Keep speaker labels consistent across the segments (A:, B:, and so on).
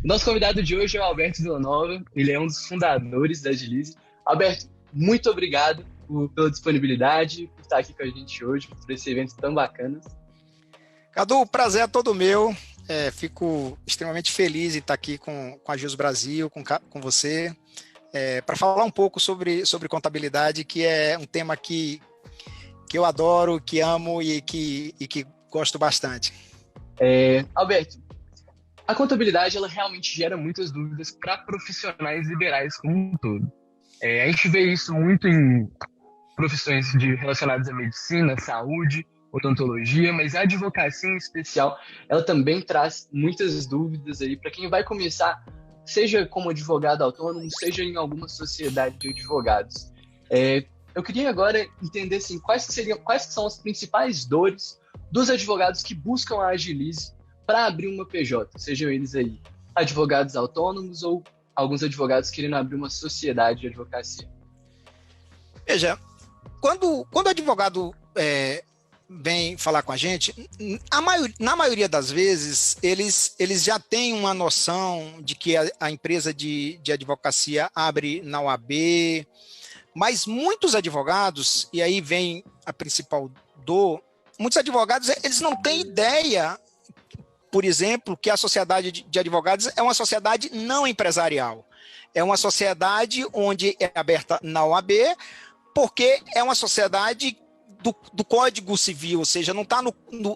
A: Nosso convidado de hoje é o Alberto Villanova, ele é um dos fundadores da Agilize. Alberto, muito obrigado pela disponibilidade, por estar aqui com a gente hoje, por esse evento tão bacana.
B: Cadu, o prazer é todo meu. Fico extremamente feliz em estar aqui com a Jus Brasil, com você, para falar um pouco sobre contabilidade, que é um tema que eu adoro, que amo e que gosto bastante.
A: Alberto, a contabilidade ela realmente gera muitas dúvidas para profissionais liberais como um todo. A gente vê isso muito em profissões relacionadas à medicina, saúde, odontologia, mas a advocacia em especial, ela também traz muitas dúvidas aí para quem vai começar, seja como advogado autônomo, seja em alguma sociedade de advogados. Eu queria agora entender assim, quais que são as principais dores dos advogados que buscam a Agilize para abrir uma PJ, sejam eles aí advogados autônomos ou alguns advogados querendo abrir uma sociedade de advocacia.
B: Veja, quando o advogado vem falar com a gente, na maioria das vezes, eles já têm uma noção de que a empresa de advocacia abre na OAB, mas muitos advogados, e aí vem a principal dor, muitos advogados, eles não têm ideia, por exemplo, que a sociedade de advogados é uma sociedade não empresarial. É uma sociedade onde é aberta na OAB, porque é uma sociedade do Código Civil, ou seja, não está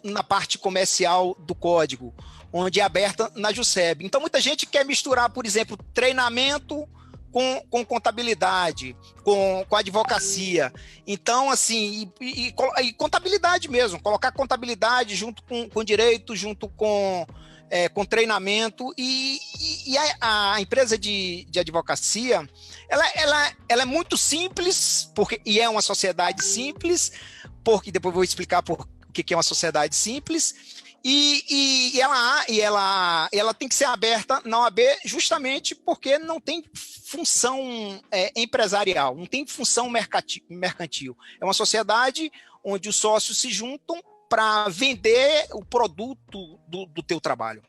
B: na parte comercial do Código, onde é aberta na JUSEB. Então, muita gente quer misturar, por exemplo, treinamento com contabilidade, com advocacia. Então, assim, e contabilidade mesmo, colocar contabilidade junto com direito, junto com treinamento, e a empresa de advocacia, ela é muito simples, e é uma sociedade simples, porque depois vou explicar por que é uma sociedade simples, e ela tem que ser aberta na OAB justamente porque não tem função empresarial, não tem função mercantil. É uma sociedade onde os sócios se juntam para vender o produto do teu trabalho.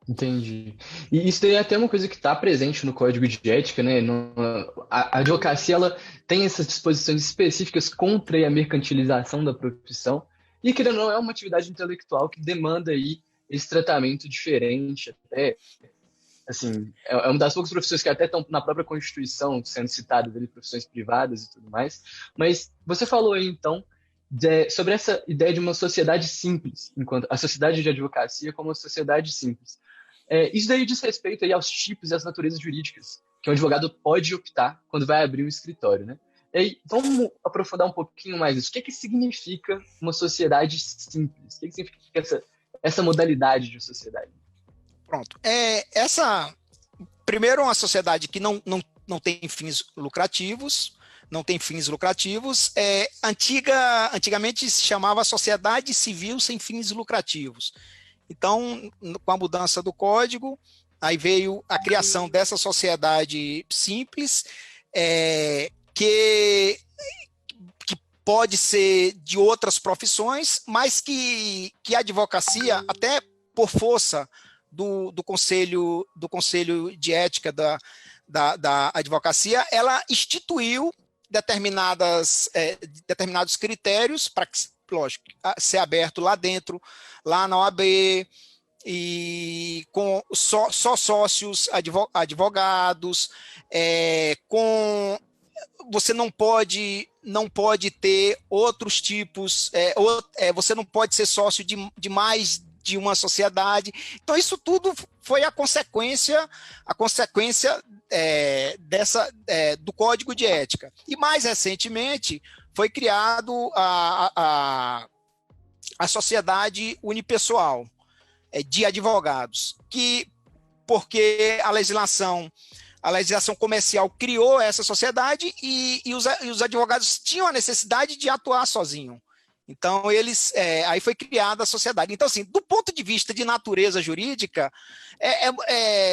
A: Entendi. E isso daí é até uma coisa que está presente no Código de Ética, né? A advocacia ela tem essas disposições específicas contra a mercantilização da profissão, e querendo ou não, é uma atividade intelectual que demanda aí esse tratamento diferente, até, assim, é uma das poucas profissões que até estão na própria Constituição sendo citadas ali, profissões privadas e tudo mais, mas você falou aí, então, sobre essa ideia de uma sociedade simples, enquanto a sociedade de advocacia como uma sociedade simples. Isso daí diz respeito aí aos tipos e às naturezas jurídicas que um advogado pode optar quando vai abrir um escritório, né? E aí, vamos aprofundar um pouquinho mais isso. O que significa uma sociedade simples? O que significa essa modalidade de sociedade?
B: Pronto. Primeiro, uma sociedade que não tem fins lucrativos, antigamente se chamava Sociedade Civil Sem Fins Lucrativos. Então, com a mudança do código, aí veio a criação dessa sociedade simples, que pode ser de outras profissões, mas que a advocacia, até por força do conselho de ética da advocacia, ela instituiu determinados critérios para que, lógico, ser aberto lá dentro, lá na OAB, e com só sócios advogados, você não pode ter outros tipos, você não pode ser sócio de mais de uma sociedade. Então, isso tudo foi a consequência do Código de Ética. E, mais recentemente, foi criado a Sociedade Unipessoal de Advogados, porque a legislação comercial criou essa sociedade e os advogados tinham a necessidade de atuar sozinho. Então, aí foi criada a sociedade. Então, assim, do ponto de vista de natureza jurídica,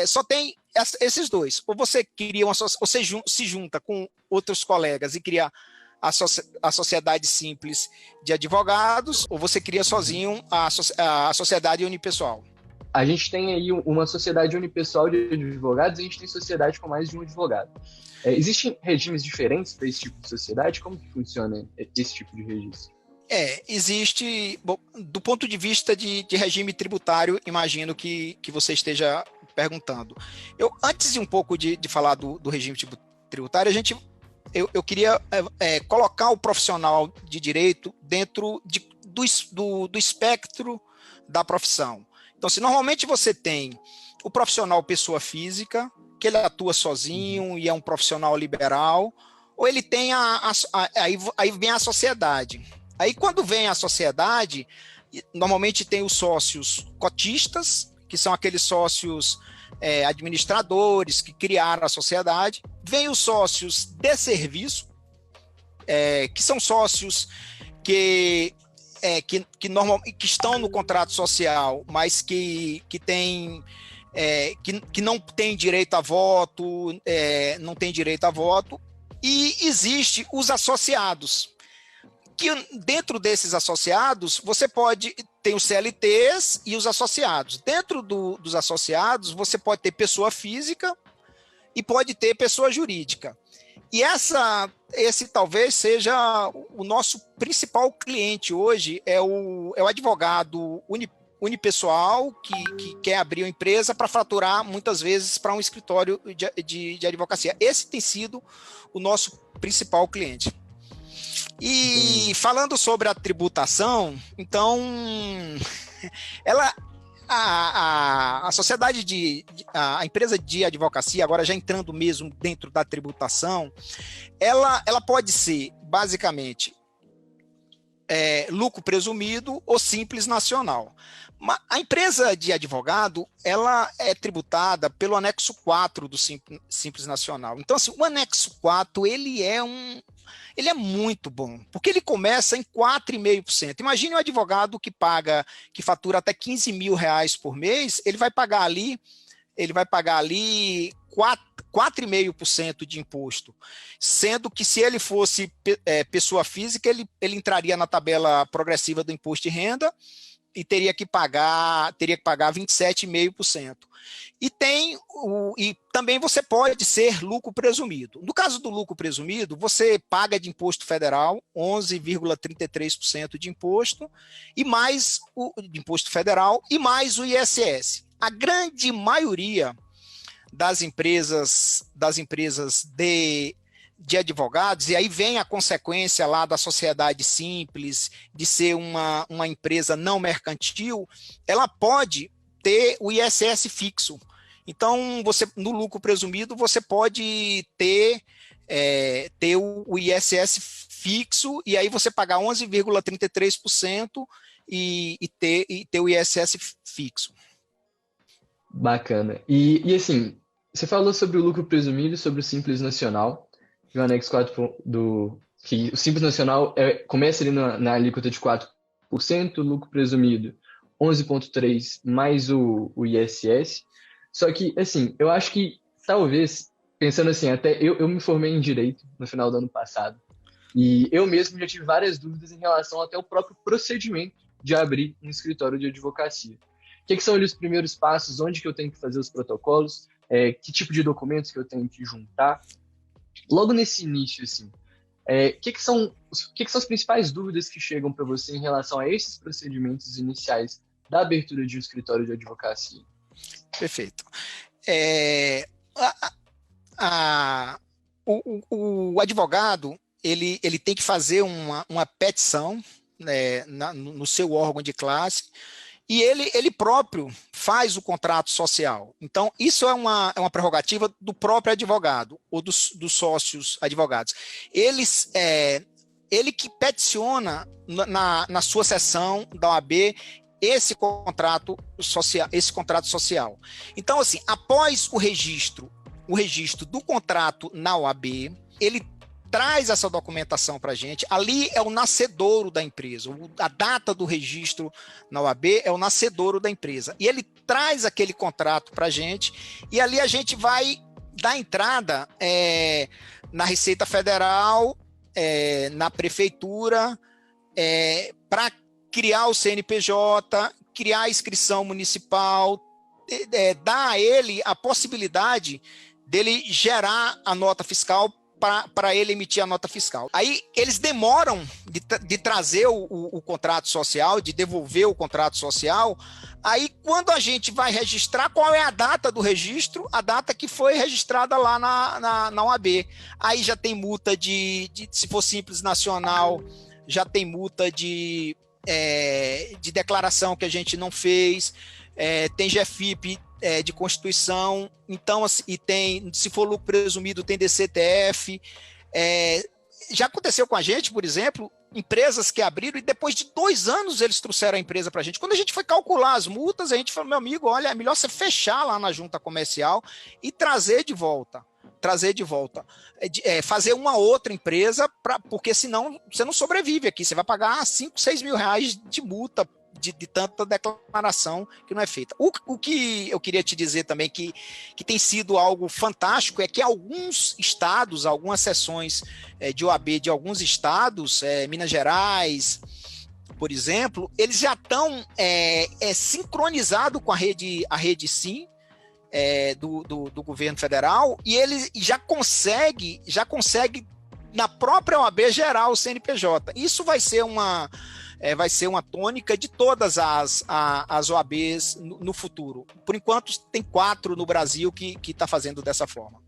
B: só tem esses dois. Ou você cria você se junta com outros colegas e cria a sociedade simples de advogados, ou você cria sozinho a sociedade unipessoal.
A: a gente tem aí uma sociedade unipessoal de advogados e a gente tem sociedade com mais de um advogado. Existem regimes diferentes para esse tipo de sociedade? Como que funciona esse tipo de registro?
B: Existe, bom, do ponto de vista de regime tributário, imagino que você esteja perguntando. Antes de um pouco de falar do regime tributário, eu queria colocar o profissional de direito dentro do espectro da profissão. Então, se normalmente você tem o profissional pessoa física, que ele atua sozinho e é um profissional liberal, ou ele tem aí vem a sociedade. Aí, quando vem a sociedade, normalmente tem os sócios cotistas, que são aqueles sócios administradores que criaram a sociedade. Vem os sócios de serviço, que são sócios que estão no contrato social, mas que não têm direito a voto, não tem direito a voto. E existe os associados, que dentro desses associados, você pode ter os CLTs e os associados. Dentro dos associados, você pode ter pessoa física e pode ter pessoa jurídica. E esse talvez seja o nosso principal cliente hoje, é o advogado unipessoal que quer abrir uma empresa para faturar, muitas vezes, para um escritório de advocacia. Esse tem sido o nosso principal cliente. E falando sobre a tributação, então, a sociedade a empresa de advocacia, agora já entrando mesmo dentro da tributação, ela pode ser, basicamente, lucro presumido ou simples nacional. A empresa de advogado, ela é tributada pelo anexo 4 do Simples Nacional. Então, assim, o anexo 4, ele é muito bom, porque ele começa em 4,5%. Imagine um advogado que fatura até 15 mil reais por mês, ele vai pagar ali 4,5% de imposto, sendo que se ele fosse pessoa física, ele entraria na tabela progressiva do imposto de renda e teria que pagar 27,5%. E também você pode ser lucro presumido. No caso do lucro presumido, você paga de imposto federal 11,33% de imposto e mais de imposto federal e mais o ISS. A grande maioria das empresas de advogados, e aí vem a consequência lá da sociedade simples, de ser uma empresa não mercantil, ela pode ter o ISS fixo. Então, no lucro presumido, você pode ter o ISS fixo, e aí você pagar 11,33% e ter o ISS fixo.
A: Bacana. E assim, você falou sobre o lucro presumido e sobre o Simples Nacional, e o anexo 4 que o Simples Nacional começa ali na alíquota de 4%, o lucro presumido 11,3% mais o ISS. Só que, assim, eu acho que talvez, pensando assim, até eu me formei em Direito no final do ano passado, e eu mesmo já tive várias dúvidas em relação até ao próprio procedimento de abrir um escritório de advocacia. O que são ali os primeiros passos, onde que eu tenho que fazer os protocolos, que tipo de documentos que eu tenho que juntar. Logo nesse início, assim, o que são as principais dúvidas que chegam para você em relação a esses procedimentos iniciais da abertura de um escritório de advocacia?
B: Perfeito. O advogado, ele tem que fazer uma petição, né, no seu órgão de classe, e ele próprio faz o contrato social. Então, isso é uma prerrogativa do próprio advogado, ou dos sócios advogados. Ele que peticiona na sua seção da OAB esse contrato social. Então, assim, após o registro do contrato na OAB, ele traz essa documentação para a gente. Ali é o nascedouro da empresa. A data do registro na OAB é o nascedouro da empresa. E ele traz aquele contrato para a gente, e ali a gente vai dar entrada na Receita Federal, na Prefeitura, para criar o CNPJ, criar a inscrição municipal, dar a ele a possibilidade dele gerar a nota fiscal para ele emitir a nota fiscal. Aí eles demoram de trazer o contrato social, de devolver o contrato social. Aí quando a gente vai registrar, qual é a data do registro? A data que foi registrada lá na OAB. Aí já tem multa se for simples nacional, já tem multa de declaração que a gente não fez, tem GFIP de Constituição, então, assim, e tem, se for lucro presumido, tem DCTF. Já aconteceu com a gente, por exemplo, empresas que abriram e depois de 2 anos eles trouxeram a empresa para a gente. Quando a gente foi calcular as multas, a gente falou, meu amigo, olha, é melhor você fechar lá na junta comercial e trazer de volta, fazer uma outra empresa, porque senão você não sobrevive aqui, você vai pagar 5, 6 mil reais de multa de tanta declaração que não é feita. O que eu queria te dizer também que tem sido algo fantástico é que alguns estados, algumas seções de OAB de alguns estados, Minas Gerais, por exemplo, eles já estão sincronizados com a rede SIM, do governo federal, e ele já consegue na própria OAB gerar o CNPJ. Isso vai ser uma tônica de todas as OABs no futuro. Por enquanto, tem 4 no Brasil que está fazendo dessa forma.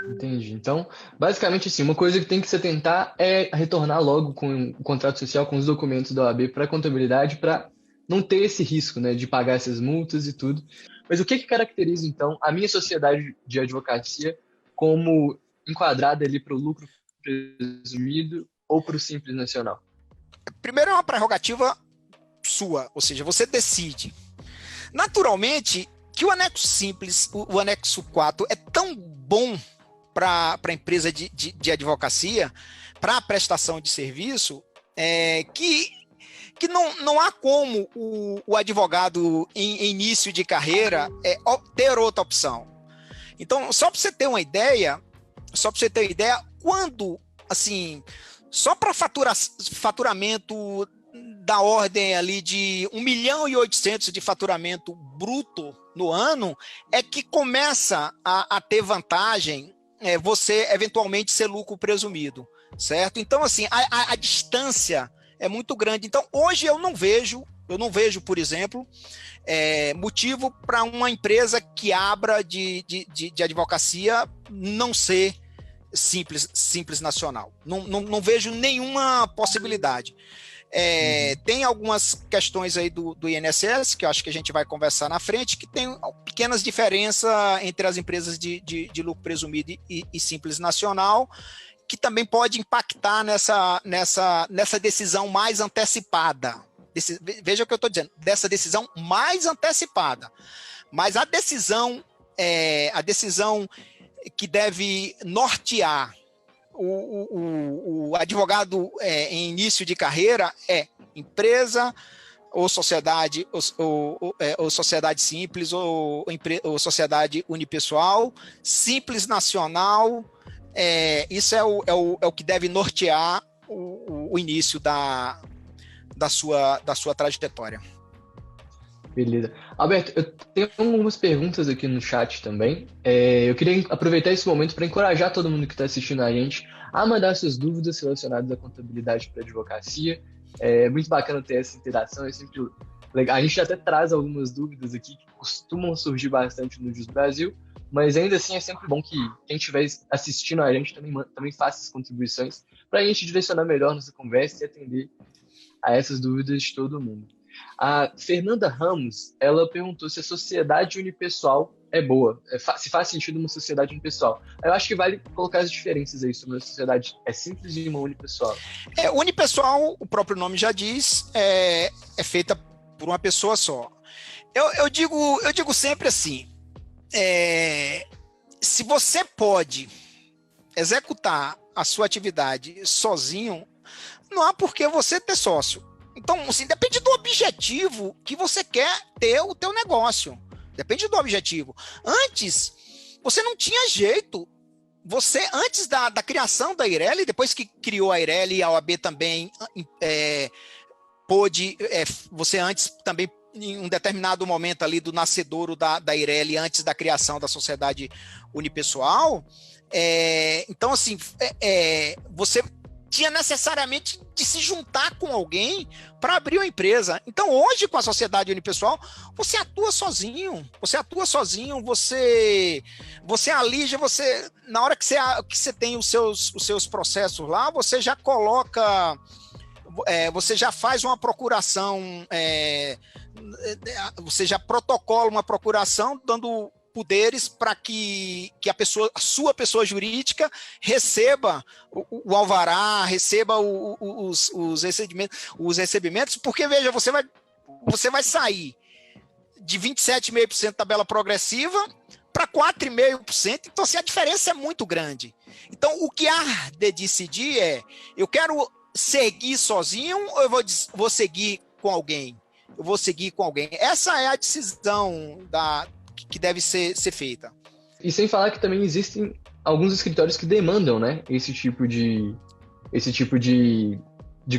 A: Entendi. Então, basicamente, assim, uma coisa que tem que se atentar é retornar logo com o contrato social, com os documentos da OAB para a contabilidade, para não ter esse risco, né, de pagar essas multas e tudo. Mas o que caracteriza, então, a minha sociedade de advocacia como enquadrada ali para o lucro presumido ou para o Simples Nacional?
B: Primeiro, é uma prerrogativa sua, ou seja, você decide. Naturalmente, que o anexo simples, o anexo 4, é tão bom para a empresa de advocacia, para a prestação de serviço, que não há como o advogado em início de carreira ter outra opção. Então, só para você ter uma ideia, quando, assim, só para faturamento da ordem ali de 1.800.000 de faturamento bruto no ano, é que começa a ter vantagem você eventualmente ser lucro presumido, certo? Então, assim, a distância é muito grande. Então, hoje eu não vejo, por exemplo, motivo para uma empresa que abra de advocacia não ser simples nacional. Não vejo nenhuma possibilidade. Tem algumas questões aí do INSS, que eu acho que a gente vai conversar na frente, que tem pequenas diferenças entre as empresas de lucro presumido e simples nacional, que também pode impactar nessa decisão mais antecipada. Veja o que eu estou dizendo, dessa decisão mais antecipada. Mas a decisão que deve nortear o advogado em início de carreira é empresa ou sociedade, ou sociedade simples, ou sociedade unipessoal, simples nacional. Isso é o que deve nortear o início da sua trajetória.
A: Beleza. Alberto, eu tenho algumas perguntas aqui no chat também. Eu queria aproveitar esse momento para encorajar todo mundo que está assistindo a gente a mandar suas dúvidas relacionadas à contabilidade para advocacia. É muito bacana ter essa interação, é sempre legal. A gente até traz algumas dúvidas aqui que costumam surgir bastante no Jus Brasil, mas ainda assim é sempre bom que quem estiver assistindo a gente também faça as contribuições para a gente direcionar melhor nossa conversa e atender a essas dúvidas de todo mundo. A Fernanda Ramos, ela perguntou se a sociedade unipessoal é boa, se faz sentido uma sociedade unipessoal. Eu acho que vale colocar as diferenças aí sobre uma sociedade simples e uma unipessoal.
B: Unipessoal, o próprio nome já diz, é feita por uma pessoa só. Eu digo sempre assim, se você pode executar a sua atividade sozinho, não há por que você ter sócio. Então, assim, depende do objetivo que você quer ter o teu negócio. Depende do objetivo. Antes, você não tinha jeito. Antes da criação da Eireli, depois que criou a Eireli e a OAB também pôde, você antes também, em um determinado momento ali do nascedouro da Ireli, antes da criação da sociedade unipessoal, então assim, você tinha necessariamente de se juntar com alguém para abrir uma empresa. Então hoje, com a sociedade unipessoal, você atua sozinho, você alija, na hora que você tem os seus processos lá, você já coloca, você já faz uma procuração, você já protocola uma procuração dando poderes para que a sua pessoa jurídica receba o alvará, receba os recebimentos, porque, veja, você vai sair de 27,5% tabela progressiva para 4,5%, então assim, a diferença é muito grande. Então, o que há de decidir eu quero seguir sozinho ou eu vou seguir com alguém? Eu vou seguir com alguém. Essa é a decisão que deve ser feita.
A: E sem falar que também existem alguns escritórios que demandam, né, esse tipo de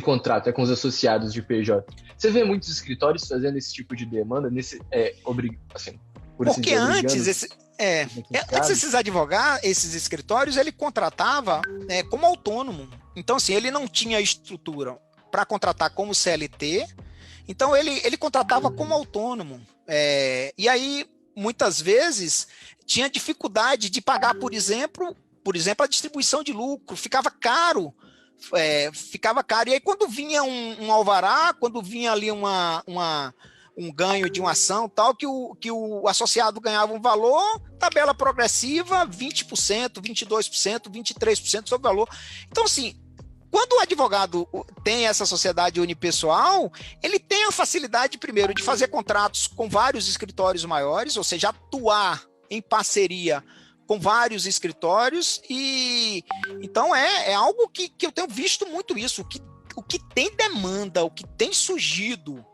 A: contrato com os associados de PJ. Você vê muitos escritórios fazendo esse tipo de demanda,
B: porque antes esses escritórios, ele contratava como autônomo. Então, assim, ele não tinha estrutura para contratar como CLT, então ele contratava como autônomo. E aí, muitas vezes, tinha dificuldade de pagar, por exemplo, a distribuição de lucro, ficava caro. E aí, quando vinha um alvará, quando vinha ali um ganho de uma ação, tal, que o associado ganhava um valor, tabela progressiva, 20%, 22%, 23% sobre o valor. Então, assim, quando o advogado tem essa sociedade unipessoal, ele tem a facilidade, primeiro, de fazer contratos com vários escritórios maiores, ou seja, atuar em parceria com vários escritórios, e então é algo que eu tenho visto muito isso, o que tem demanda, o que tem surgido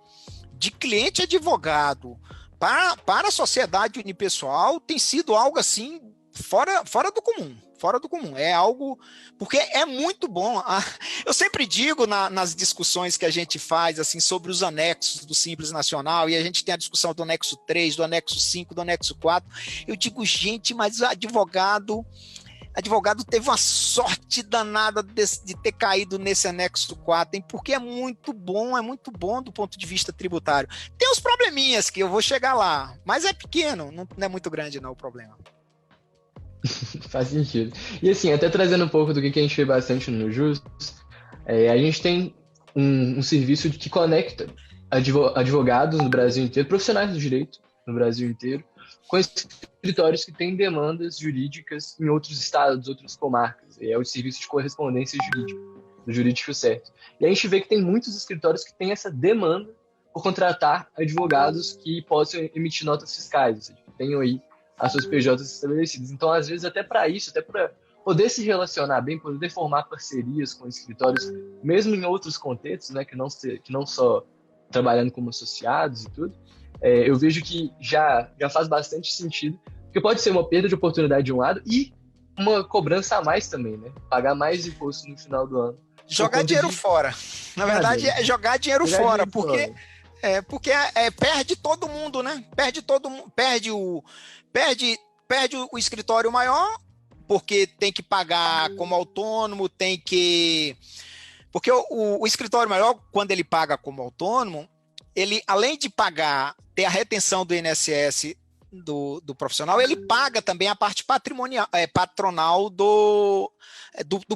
B: de cliente advogado para a sociedade unipessoal tem sido algo assim fora do comum. É algo, porque é muito bom. Eu sempre digo nas discussões que a gente faz assim, sobre os anexos do Simples Nacional, e a gente tem a discussão do anexo 3, do anexo 5, do anexo 4, eu digo, gente, mas o advogado teve uma sorte danada de ter caído nesse anexo 4, hein? Porque é muito bom do ponto de vista tributário. Tem uns probleminhas que eu vou chegar lá, mas é pequeno, não é muito grande não o problema.
A: Faz sentido. E assim, até trazendo um pouco do que a gente vê bastante no Jus, a gente tem um serviço que conecta advogados no Brasil inteiro, profissionais do direito no Brasil inteiro, com escritórios que têm demandas jurídicas em outros estados, outras comarcas. É o serviço de correspondência jurídica, do Jurídico Certo. E a gente vê que tem muitos escritórios que têm essa demanda por contratar advogados que possam emitir notas fiscais, ou seja, que tenham aí as suas PJs estabelecidas. Então, às vezes, até para isso, até para poder se relacionar bem, poder formar parcerias com escritórios, mesmo em outros contextos, né, que não só trabalhando como associados e tudo, eu vejo que já faz bastante sentido, porque pode ser uma perda de oportunidade de um lado e uma cobrança a mais também, né? Pagar mais imposto no final do ano.
B: Jogar dinheiro fora. Na verdade, é jogar dinheiro fora, porque perde todo mundo, né? Perde o escritório maior, porque tem que pagar como autônomo, porque o escritório maior, quando ele paga como autônomo, ele, além de ter a retenção do INSS do profissional, ele paga também a parte patronal do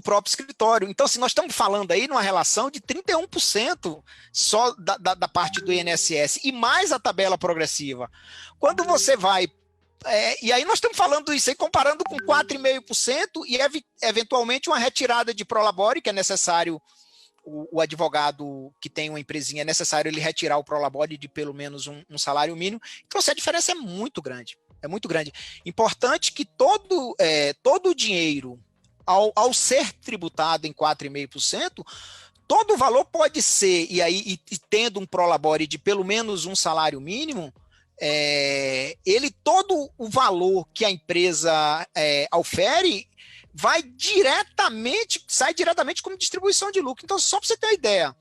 B: próprio escritório. Então, se nós estamos falando aí numa relação de 31% só da parte do INSS e mais a tabela progressiva. Quando você vai... e aí nós estamos falando isso aí, comparando com 4,5% e eventualmente uma retirada de prolabore, que é necessário, o advogado que tem uma empresinha, é necessário ele retirar o prolabore de pelo menos um salário mínimo. Então, a diferença é muito grande. É muito grande. Importante que todo o dinheiro, ao ser tributado em 4,5%, todo o valor pode ser, e tendo um prolabore de pelo menos um salário mínimo, todo o valor que a empresa ofere sai diretamente como distribuição de lucro. Então, só para você ter uma ideia,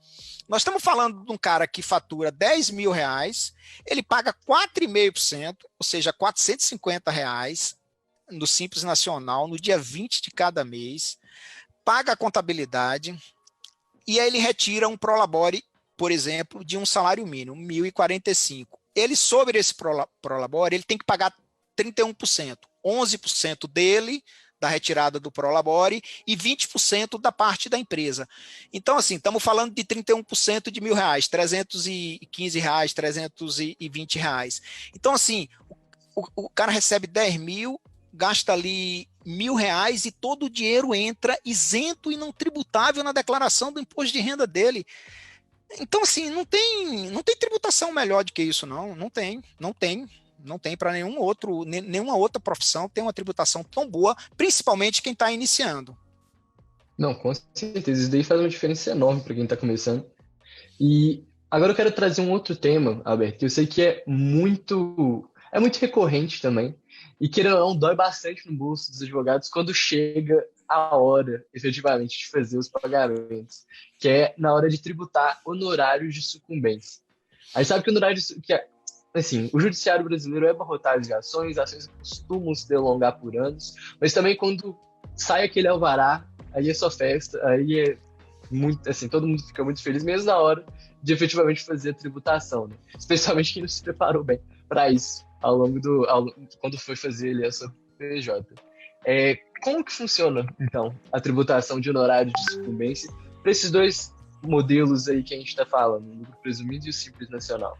B: Nós estamos falando de um cara que fatura R$ 10.000, ele paga 4,5%, ou seja, R$ 450 no Simples Nacional, no dia 20 de cada mês, paga a contabilidade, e aí ele retira um prolabore, por exemplo, de um salário mínimo, 1.045. Ele, sobre esse prolabore, ele tem que pagar 31%, 11% dele, da retirada do prolabore, e 20% da parte da empresa. Então, assim, estamos falando de 31% de R$ 1.000, R$ 315, R$ 320. Então, assim, o cara recebe 10 mil, gasta ali R$ 1.000 e todo o dinheiro entra isento e não tributável na declaração do imposto de renda dele. Então, assim, não tem tributação melhor do que isso, não. Não tem para nenhuma outra profissão tem uma tributação tão boa, principalmente quem está iniciando.
A: Não, com certeza. Isso daí faz uma diferença enorme para quem está começando. E agora eu quero trazer um outro tema, Alberto, que eu sei que é muito recorrente também, e querendo ou não, dói bastante no bolso dos advogados quando chega a hora, efetivamente, de fazer os pagamentos, que é na hora de tributar honorários de sucumbência. A gente sabe que assim, o judiciário brasileiro é abarrotado de ações costumam se delongar por anos, mas também quando sai aquele alvará, aí é só festa, aí é muito, assim, todo mundo fica muito feliz, mesmo na hora de efetivamente fazer a tributação, né? Especialmente quem não se preparou bem para isso quando foi fazer ali a sua PJ. Como que funciona, então, a tributação de honorário de sucumbência para esses dois modelos aí que a gente está falando, o lucro presumido e o Simples Nacional?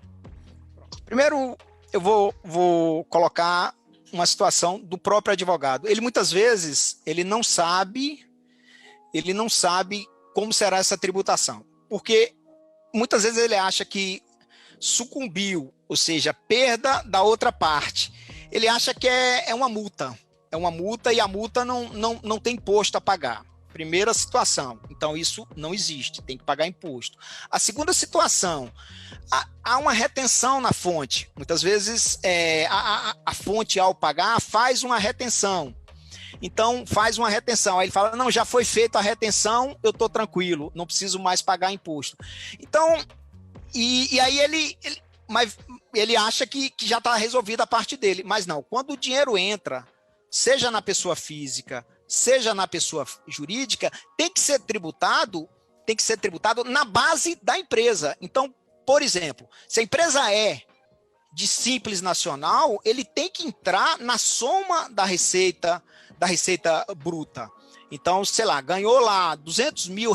B: Primeiro, eu vou colocar uma situação do próprio advogado. Ele muitas vezes ele não sabe como será essa tributação, porque muitas vezes ele acha que sucumbiu, ou seja, perda da outra parte. Ele acha que é uma multa. É uma multa e a multa não tem imposto a pagar. Primeira situação. Então, isso não existe. Tem que pagar imposto. A segunda situação, há uma retenção na fonte. Muitas vezes, a fonte, ao pagar, faz uma retenção. Então, faz uma retenção. Aí ele fala, não, já foi feita a retenção, eu estou tranquilo, não preciso mais pagar imposto. Então, e aí ele acha que já está resolvida a parte dele. Mas não, quando o dinheiro entra, seja na pessoa física, seja na pessoa jurídica, tem que ser tributado na base da empresa. Então, por exemplo, se a empresa é de Simples Nacional, ele tem que entrar na soma da receita bruta. Então, sei lá, ganhou lá R$ 200 mil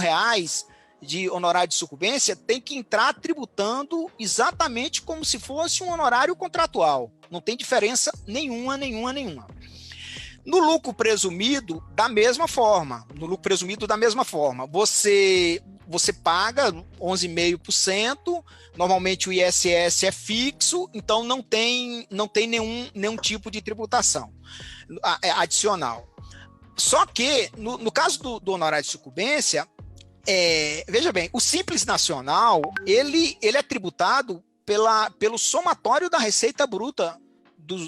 B: de honorário de sucumbência, tem que entrar tributando exatamente como se fosse um honorário contratual. Não tem diferença nenhuma. No lucro presumido, da mesma forma. Você paga 11,5%, normalmente o ISS é fixo, então não tem nenhum tipo de tributação adicional. Só que, no caso do honorário de sucumbência, veja bem, o Simples Nacional, ele é tributado pelo somatório da receita bruta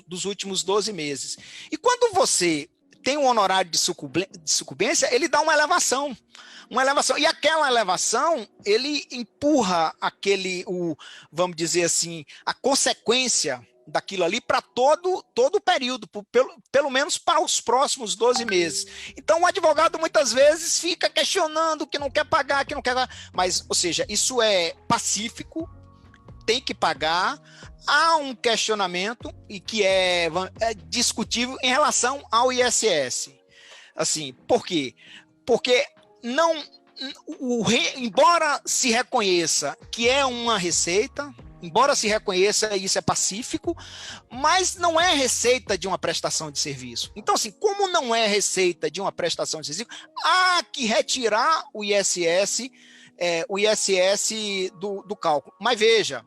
B: dos últimos 12 meses. E quando você tem um honorário de sucumbência, ele dá uma elevação. E aquela elevação, ele empurra vamos dizer assim, a consequência daquilo ali para todo o período, pelo menos para os próximos 12 meses. Então, o advogado muitas vezes fica questionando que não quer pagar, mas, ou seja, isso é pacífico, tem que pagar. Há um questionamento e que é discutível em relação ao ISS. Assim, por quê? Porque embora se reconheça que é uma receita, embora se reconheça isso é pacífico, mas não é receita de uma prestação de serviço. Então, assim, como não é receita de uma prestação de serviço, há que retirar o ISS do cálculo. Mas veja,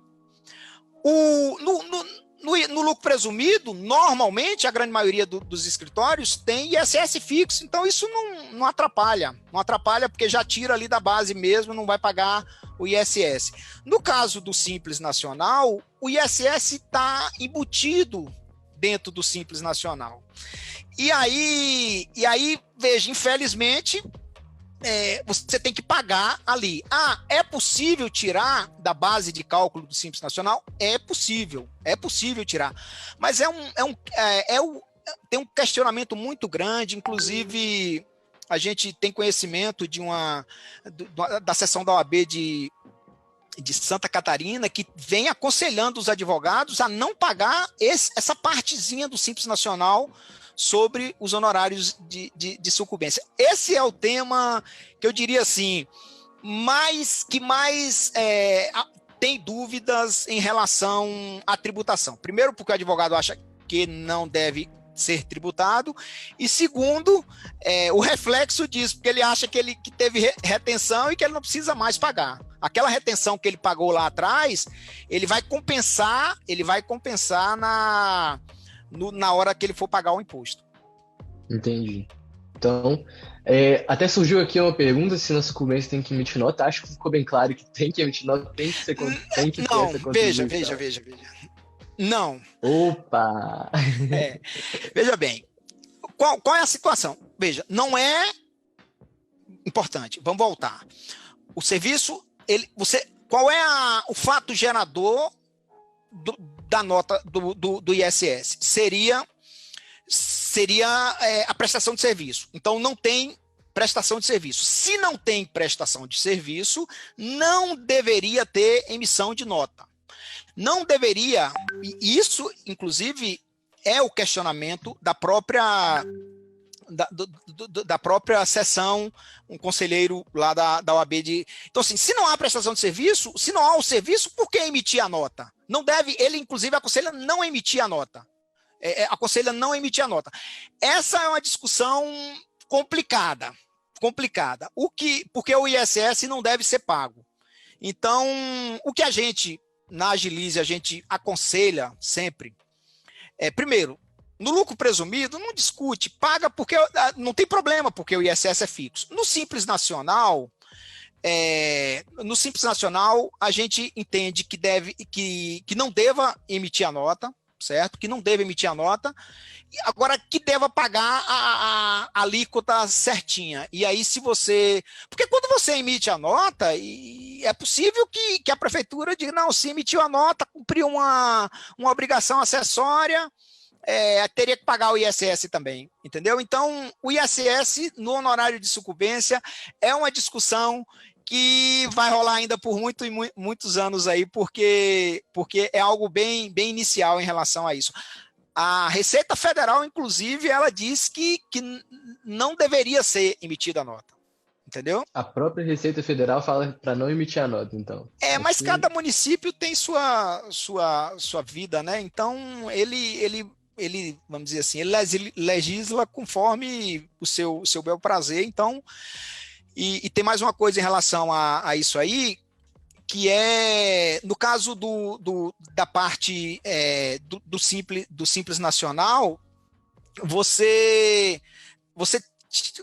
B: no lucro presumido, normalmente, a grande maioria dos escritórios tem ISS fixo, então isso não atrapalha. Não atrapalha porque já tira ali da base mesmo, não vai pagar o ISS. No caso do Simples Nacional, o ISS está embutido dentro do Simples Nacional. E aí, veja, infelizmente, você tem que pagar ali. É possível tirar da base de cálculo do Simples Nacional? É possível tirar. Mas tem um questionamento muito grande, inclusive a gente tem conhecimento da seção da OAB de Santa Catarina, que vem aconselhando os advogados a não pagar essa partezinha do Simples Nacional sobre os honorários de sucumbência. Esse é o tema que eu diria assim, que mais tem dúvidas em relação à tributação. Primeiro, porque o advogado acha que não deve ser tributado, e segundo, o reflexo disso, porque ele acha que teve retenção e que ele não precisa mais pagar. Aquela retenção que ele pagou lá atrás, ele vai compensar na hora que ele for pagar o imposto.
A: Entendi. Então, até surgiu aqui uma pergunta se na sucumbência tem que emitir nota. Acho que ficou bem claro que tem que emitir nota, tem que ter essa contribuição.
B: Veja. Não.
A: Opa!
B: Veja bem, qual é a situação? Veja, não é importante. Vamos voltar. O serviço, qual é o fato gerador da nota do ISS? Seria a prestação de serviço. Então, não tem prestação de serviço. Se não tem prestação de serviço, não deveria ter emissão de nota. Não deveria, e isso, inclusive, é o questionamento da própria sessão, um conselheiro lá da OAB Então, assim, se não há prestação de serviço, se não há o serviço, por que emitir a nota? Não deve, ele, inclusive, aconselha não emitir a nota. Aconselha não emitir a nota. Essa é uma discussão complicada. Porque o ISS não deve ser pago. Então, o que a gente, na Agilize, a gente aconselha sempre, primeiro, no lucro presumido, não discute, paga porque não tem problema, porque o ISS é fixo. No Simples Nacional, a gente entende que não deva emitir a nota, certo? Que não deve emitir a nota, agora que deva pagar a alíquota certinha. E aí, porque quando você emite a nota, é possível que a prefeitura diga, não, se emitiu a nota, cumpriu uma obrigação acessória, teria que pagar o ISS também, entendeu? Então, o ISS no honorário de sucumbência é uma discussão que vai rolar ainda por muitos anos aí, porque é algo bem inicial em relação a isso. A Receita Federal, inclusive, ela diz que não deveria ser emitida a nota, entendeu?
A: A própria Receita Federal fala para não emitir a nota, então.
B: Mas cada município tem sua vida, né? Então, ele, vamos dizer assim, ele legisla conforme o seu bel prazer, então... E tem mais uma coisa em relação a isso aí, que no caso da parte do Simples Nacional,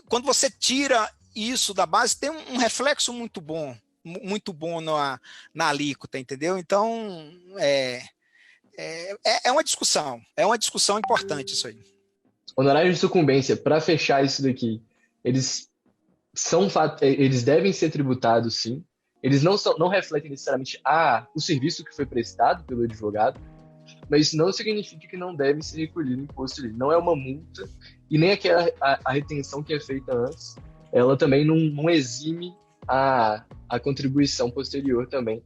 B: quando você tira isso da base, tem um reflexo muito bom na alíquota, entendeu? Então, é uma discussão importante isso aí.
A: Honorário de sucumbência, para fechar isso daqui, eles devem ser tributados, sim. Eles não refletem necessariamente o serviço que foi prestado pelo advogado, mas isso não significa que não deve ser recolhido imposto ali. Não é uma multa, e nem a retenção que é feita antes, ela também não exime a contribuição posterior também.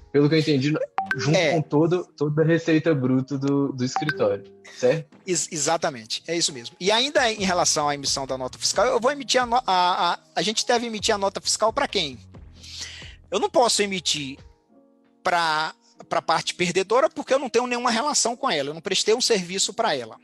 A: Pelo que eu entendi, junto com toda a receita bruta do escritório, certo?
B: Exatamente, é isso mesmo. E ainda em relação à emissão da nota fiscal, eu vou emitir a gente deve emitir a nota fiscal para quem? Eu não posso emitir para a parte perdedora porque eu não tenho nenhuma relação com ela, eu não prestei um serviço para ela.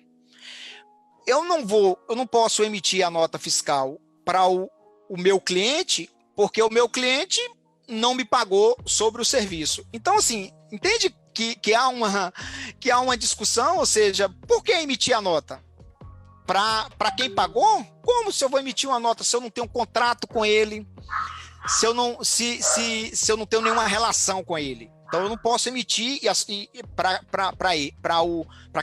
B: Eu não posso emitir a nota fiscal para o meu cliente porque o meu cliente não me pagou sobre o serviço. Então, assim, entende que há uma discussão, ou seja, por que emitir a nota? Para quem pagou? Como se eu vou emitir uma nota se eu não tenho um contrato com ele, se eu não tenho nenhuma relação com ele? Então, eu não posso emitir para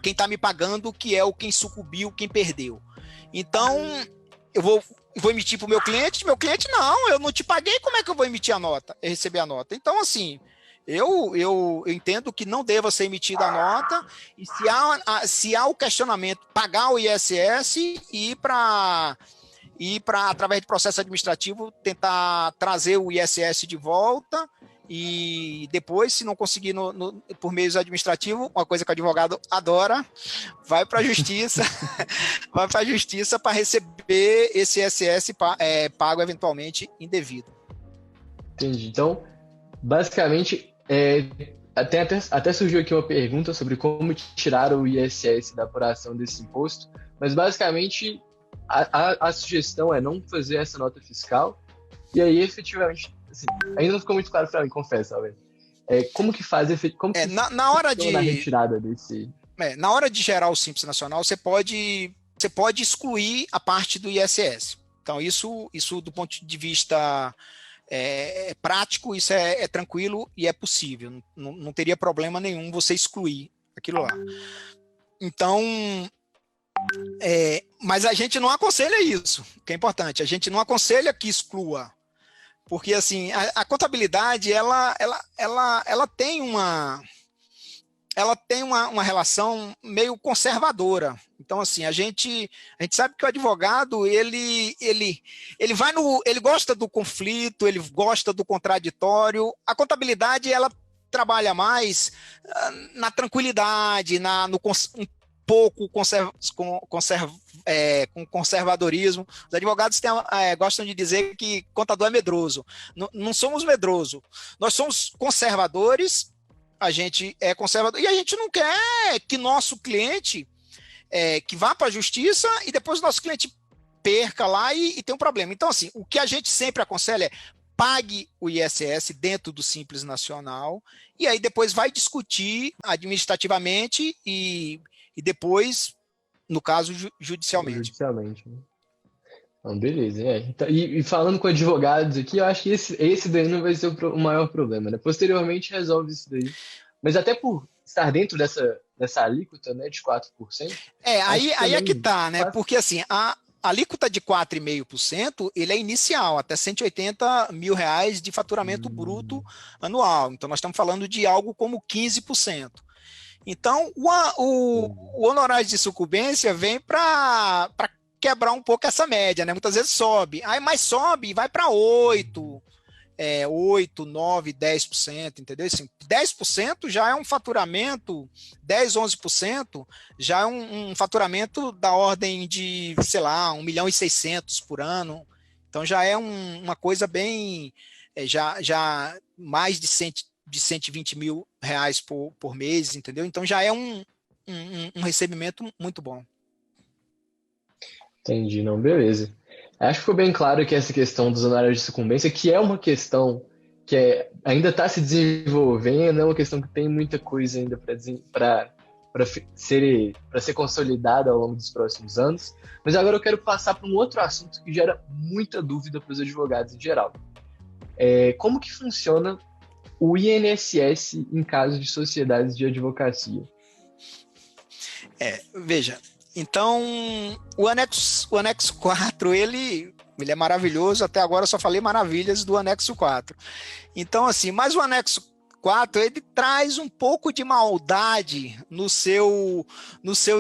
B: quem está me pagando, que é quem sucumbiu, quem perdeu. Então, eu vou vou emitir para o meu cliente não, eu não te paguei, como é que eu vou emitir a nota, receber a nota? Então, assim, eu entendo que não deva ser emitida a nota, e se há o questionamento, pagar o ISS e através de processo administrativo, tentar trazer o ISS de volta, e depois, se não conseguir por meios administrativos, uma coisa que o advogado adora, vai para a justiça, vai para a justiça para receber esse ISS pago eventualmente indevido.
A: Entendi. Então, basicamente, até surgiu aqui uma pergunta sobre como tirar o ISS da apuração desse imposto, mas basicamente a sugestão é não fazer essa nota fiscal, e aí efetivamente, assim, ainda não ficou muito claro para mim, confesso, talvez. Como que faz, como que
B: na hora de
A: na retirada desse...
B: na hora de gerar o Simples Nacional, você pode excluir a parte do ISS. Então, isso do ponto de vista prático, isso é tranquilo e é possível. Não teria problema nenhum você excluir aquilo lá. Então, mas a gente não aconselha isso, que é importante. A gente não aconselha que exclua, porque assim a contabilidade ela tem uma relação meio conservadora. Então, assim, a gente sabe que o advogado, ele gosta do conflito, ele gosta do contraditório. A contabilidade, ela trabalha mais na tranquilidade, um pouco com conservadorismo. Os advogados gostam de dizer que contador é medroso. Não somos medrosos. Nós somos conservadores. A gente é conservador e a gente não quer que nosso cliente que vá para a justiça e depois o nosso cliente perca lá e tem um problema. Então, assim, o que a gente sempre aconselha é pague o ISS dentro do Simples Nacional e aí depois vai discutir administrativamente e depois, no caso, judicialmente.
A: Judicialmente, né? Então, beleza. Então, e falando com advogados aqui, eu acho que esse daí não vai ser o maior problema, né? Posteriormente resolve isso daí. Mas até por estar dentro dessa alíquota, né, de 4%.
B: Aí é que tá, né? Porque assim, a alíquota de 4,5%, ele é inicial, até R$180 mil de faturamento bruto anual. Então, nós estamos falando de algo como 15%. Então, o honorário de sucumbência vem para quebrar um pouco essa média, né? Muitas vezes sobe, mas sobe e vai para 8%, 9%, 10%, entendeu? Assim, 10% já é um faturamento, 10%, 11% já é um faturamento da ordem de, sei lá, 1.600.000 por ano. Então já é uma coisa bem, já mais de 120 mil reais por mês, entendeu? Então já é um recebimento muito bom.
A: Entendi, não, beleza. Acho que ficou bem claro que essa questão dos honorários de sucumbência, que é uma questão que ainda está se desenvolvendo, é uma questão que tem muita coisa ainda para ser consolidada ao longo dos próximos anos. Mas agora eu quero passar para um outro assunto que gera muita dúvida para os advogados em geral. Como que funciona o INSS em caso de sociedades de advocacia?
B: Veja, então o anexo 4, ele é maravilhoso, até agora eu só falei maravilhas do anexo 4. Então, assim, mas o anexo 4, ele traz um pouco de maldade no seu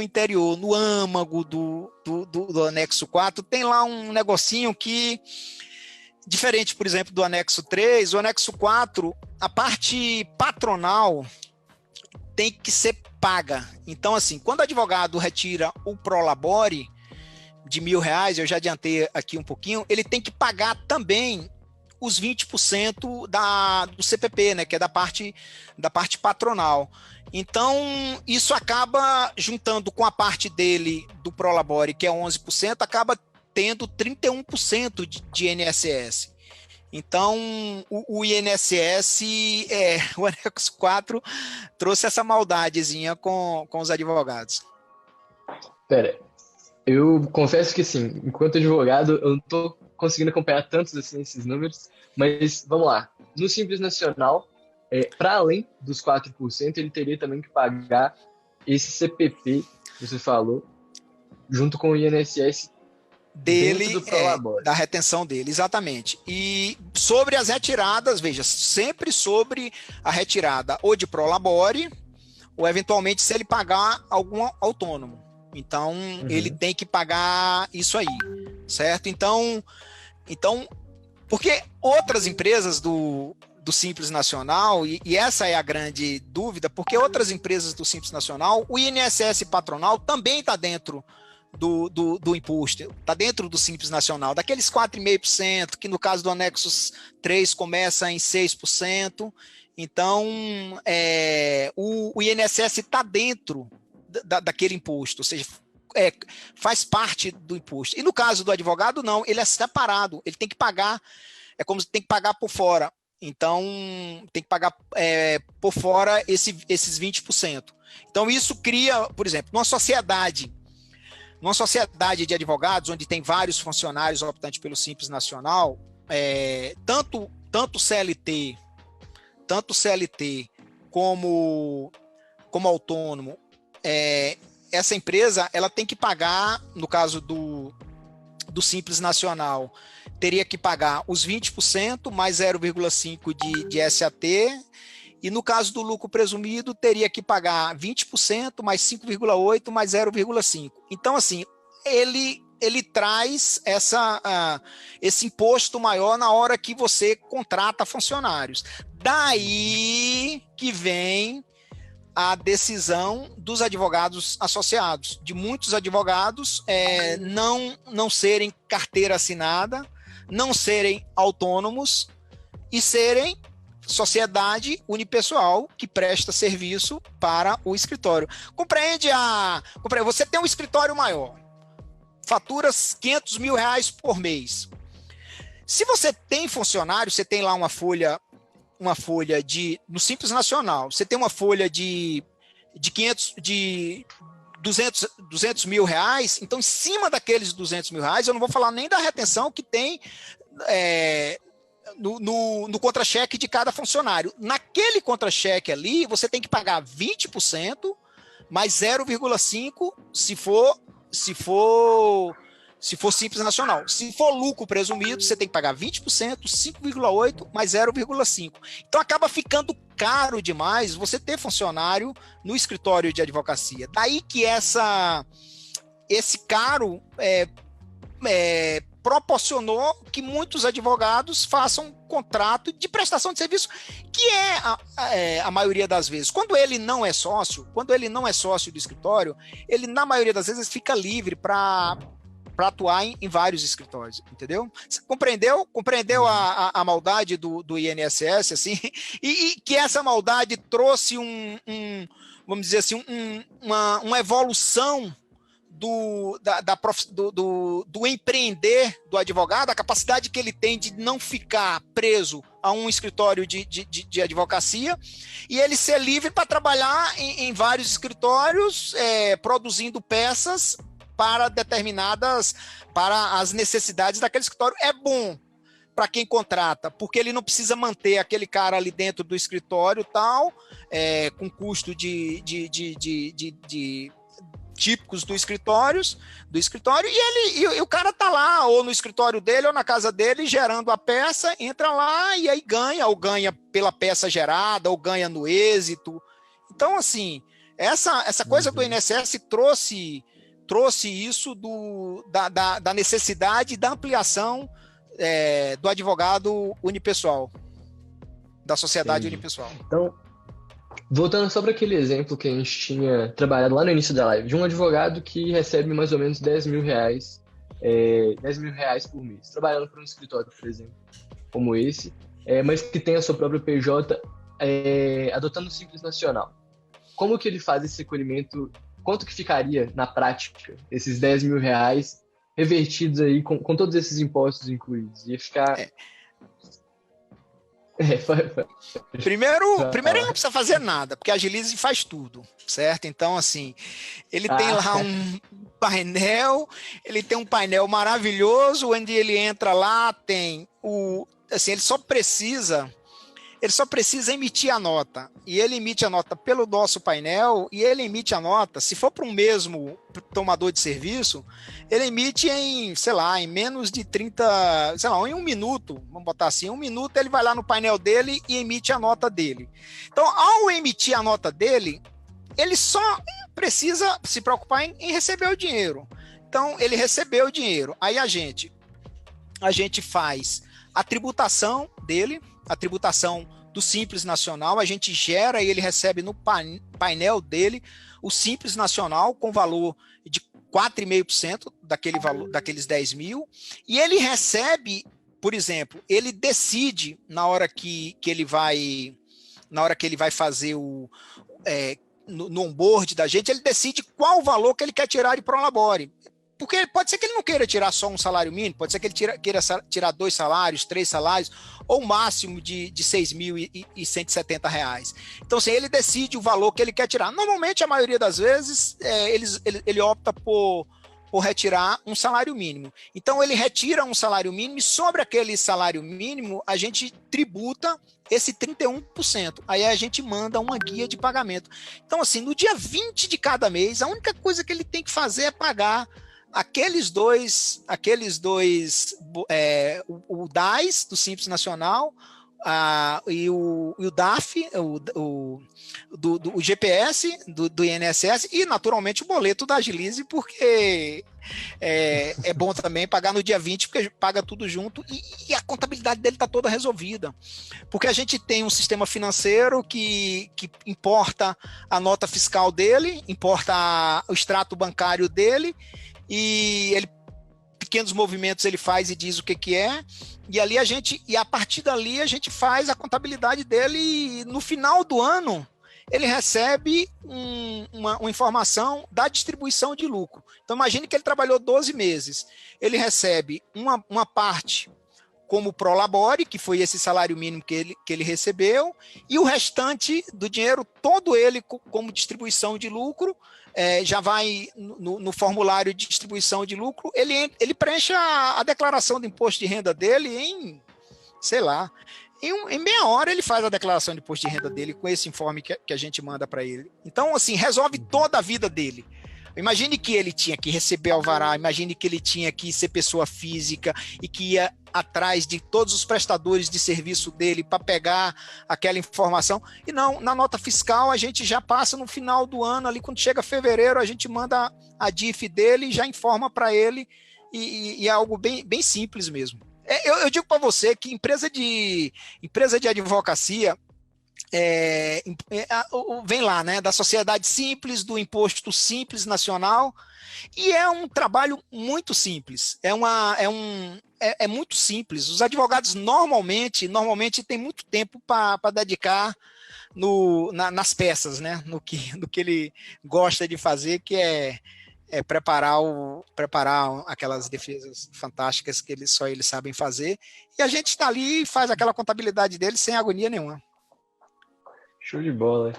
B: interior, no âmago do anexo 4, tem lá um negocinho que, diferente, por exemplo, do anexo 3, o anexo 4, a parte patronal tem que ser paga. Então, assim, quando o advogado retira o prolabore de R$1.000, eu já adiantei aqui um pouquinho, ele tem que pagar também os 20% do CPP, né, que é da parte patronal. Então, isso acaba juntando com a parte dele do prolabore, que é 11%, acaba tendo 31% de INSS. Então, o INSS, o anexo 4, trouxe essa maldadezinha com os advogados.
A: Pera, eu confesso que, assim, enquanto advogado, eu não estou conseguindo acompanhar tantos assim, esses números, mas vamos lá. No Simples Nacional, para além dos 4%, ele teria também que pagar esse CPP, que você falou, junto com o INSS
B: dele, da retenção dele, exatamente. E sobre as retiradas, veja, sempre sobre a retirada ou de prolabore, ou eventualmente se ele pagar algum autônomo. Então, ele tem que pagar isso aí, certo? Então porque outras empresas do Simples Nacional, e essa é a grande dúvida, porque outras empresas do Simples Nacional, o INSS patronal também está dentro do imposto, está dentro do Simples Nacional, daqueles 4,5%, que no caso do anexo 3 começa em 6%. Então, o INSS está dentro daquele imposto, ou seja, faz parte do imposto. E no caso do advogado, não, ele é separado, ele tem que pagar, é como se tem que pagar por fora. Então, tem que pagar por fora esses 20%. Então, isso cria, por exemplo, numa sociedade de advogados, onde tem vários funcionários optantes pelo Simples Nacional, tanto CLT como autônomo, essa empresa ela tem que pagar, no caso do Simples Nacional, teria que pagar os 20% mais 0,5% de SAT, e no caso do lucro presumido, teria que pagar 20% mais 5,8% mais 0,5%. Então, assim, ele traz esse imposto maior na hora que você contrata funcionários. Daí que vem a decisão dos advogados associados, de muitos advogados não serem carteira assinada, não serem autônomos e serem sociedade unipessoal que presta serviço para o escritório. Compreende? Você tem um escritório maior, fatura R$500 mil por mês. Se você tem funcionário, você tem lá uma folha no Simples Nacional, você tem uma folha de 200 mil reais, então em cima daqueles 200 mil reais, eu não vou falar nem da retenção que tem no contra-cheque de cada funcionário. Naquele contra-cheque ali, você tem que pagar 20% mais 0,5% se for Simples Nacional. Se for lucro presumido, você tem que pagar 20%, 5,8% mais 0,5%. Então acaba ficando caro demais você ter funcionário no escritório de advocacia. Daí que esse caro proporcionou que muitos advogados façam contrato de prestação de serviço, que a maioria das vezes. Quando ele não é sócio do escritório, ele, na maioria das vezes, fica livre para atuar em vários escritórios, entendeu? Você compreendeu a maldade do INSS, assim? E que essa maldade trouxe vamos dizer assim, uma evolução do empreender do advogado, a capacidade que ele tem de não ficar preso a um escritório de advocacia, e ele ser livre para trabalhar em vários escritórios, produzindo peças para as necessidades daquele escritório. É bom para quem contrata, porque ele não precisa manter aquele cara ali dentro do escritório tal, com custo típicos do escritório, e o cara tá lá, ou no escritório dele, ou na casa dele, gerando a peça, entra lá e aí ganha, ou ganha pela peça gerada, ou ganha no êxito. Então, assim, essa coisa do INSS trouxe isso da necessidade da ampliação do advogado unipessoal, da sociedade unipessoal.
A: Então, voltando só para aquele exemplo que a gente tinha trabalhado lá no início da live, de um advogado que recebe mais ou menos 10 mil reais por mês, trabalhando para um escritório, por exemplo, como esse, mas que tem a sua própria PJ, adotando o Simples Nacional. Como que ele faz esse recolhimento? Quanto que ficaria, na prática, esses 10 mil reais revertidos aí, com todos esses impostos incluídos? Ia ficar...
B: Primeiro ele não precisa fazer nada, porque a Agilize faz tudo, certo? Então, assim, ele tem lá um painel maravilhoso, onde ele entra lá, tem assim, ele só precisa ele só precisa emitir a nota. E ele emite a nota pelo nosso painel, e ele emite a nota, se for para um mesmo tomador de serviço, ele emite em, sei lá, em menos de 30, sei lá, em 1 minuto, vamos botar assim, 1 minuto ele vai lá no painel dele e emite a nota dele. Então, ao emitir a nota dele, ele só precisa se preocupar em receber o dinheiro. Então, ele recebeu o dinheiro. Aí a gente faz a tributação dele, a tributação do Simples Nacional, a gente gera e ele recebe no painel dele o Simples Nacional com valor de 4,5% daquele valor, daqueles 10 mil, e ele recebe, por exemplo, ele decide na hora que ele vai fazer no onboard da gente, ele decide qual o valor que ele quer tirar de Prolabore. Porque pode ser que ele não queira tirar só um salário mínimo, pode ser que ele queira tirar 2 salários, 3 salários, ou o máximo de R$ 6.170. Então, assim, ele decide o valor que ele quer tirar. Normalmente, a maioria das vezes, ele opta por retirar um salário mínimo. Então, ele retira um salário mínimo e sobre aquele salário mínimo, a gente tributa esse 31%. Aí a gente manda uma guia de pagamento. Então, assim, no dia 20 de cada mês, a única coisa que ele tem que fazer é pagar aqueles dois, o DAS do Simples Nacional e o DAF, o GPS do INSS e naturalmente o boleto da Agilize, porque é bom também pagar no dia 20, porque paga tudo junto e a contabilidade dele está toda resolvida, porque a gente tem um sistema financeiro que importa a nota fiscal dele, importa o extrato bancário dele, e pequenos movimentos ele faz e diz o que é, e a partir dali a gente faz a contabilidade dele, e no final do ano ele recebe uma informação da distribuição de lucro. Então imagine que ele trabalhou 12 meses, ele recebe uma parte como Prolabore, que foi esse salário mínimo que ele recebeu, e o restante do dinheiro, todo ele como distribuição de lucro, já vai no formulário de distribuição de lucro, ele preenche a declaração do imposto de renda dele em, sei lá, em meia hora ele faz a declaração de imposto de renda dele com esse informe que a gente manda para ele. Então, assim, resolve toda a vida dele. Imagine que ele tinha que receber alvará, imagine que ele tinha que ser pessoa física e que ia atrás de todos os prestadores de serviço dele para pegar aquela informação. E não, na nota fiscal a gente já passa no final do ano, ali quando chega fevereiro, a gente manda a DIF dele e já informa para ele, e é algo bem, bem simples mesmo. Eu digo para você que empresa de advocacia vem lá, né, da sociedade simples, do imposto simples nacional, e é um trabalho muito simples, é muito simples. Os advogados normalmente têm muito tempo para dedicar nas peças, né, no que ele gosta de fazer, que é preparar aquelas defesas fantásticas que só eles sabem fazer, e a gente está ali e faz aquela contabilidade deles sem agonia nenhuma.
A: Show de bola.